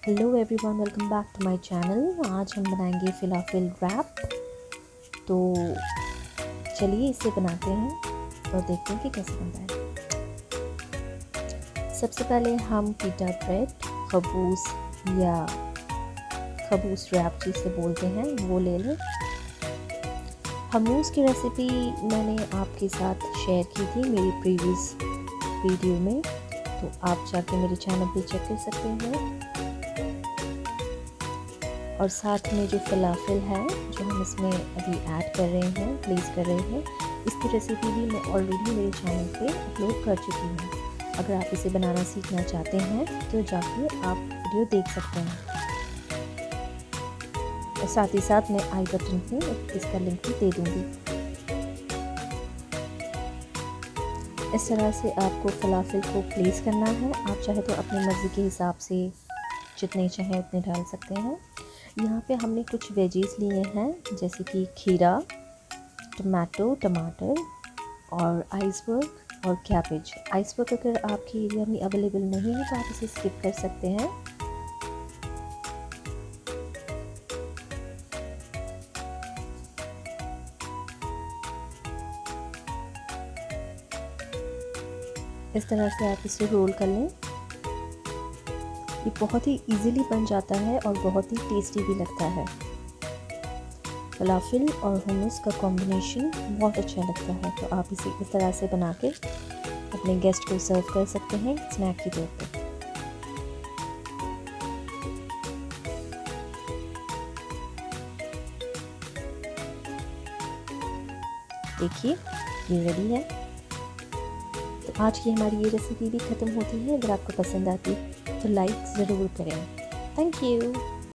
Hello everyone, welcome back to my channel. आज हम बनाएंगे फलाफल रैप। तो चलिए इसे बनाते हैं और देखते हैं कि कैसे बनता है। सबसे पहले हम पिटा ब्रेड, खबूस या खबूस रैप जिसे बोलते हैं वो ले लें। हमूस की रेसिपी मैंने आपके साथ शेयर की थी मेरी प्रीवियस वीडियो में, तो आप जाके मेरे चैनल पे चेक कर सकते हैं। और साथ में जो फलाफल है जो हम इसमें अभी ऐड कर रहे हैं, प्लेस कर रहे हैं, इसकी रेसिपी भी मैं ऑलरेडी मेरे चैनल पे अपलोड कर चुकी हूँ। अगर आप इसे बनाना सीखना चाहते हैं तो जाके आप वीडियो देख सकते हैं। और साथ ही साथ मैं आई बटन पे इसका लिंक भी दे दूँगी। इस तरह से आपको फलाफल को प्लेस करना है। आप चाहे तो अपनी मर्ज़ी के हिसाब से जितने चाहें उतने डाल सकते हैं। यहाँ पे हमने कुछ वेजीज लिए हैं जैसे कि खीरा, टमाटर और आइसबर्ग और कैबेज। आइसबर्ग अगर आपके एरिया में अवेलेबल नहीं है तो आप इसे स्किप कर सकते हैं। इस तरह से आप इसे रोल कर लें। ये बहुत ही इजीली बन जाता है और बहुत ही टेस्टी भी लगता है। फलाफल और hummus का कॉम्बिनेशन बहुत अच्छा लगता है। तो आप इसे इस तरह से बना के अपने गेस्ट को सर्व कर सकते हैं स्नैक के तौर पर। देखिए ये रेडी है। तो आज की हमारी ये रेसिपी भी ख़त्म होती है। अगर आपको पसंद आती तो लाइक ज़रूर करें। Thank you.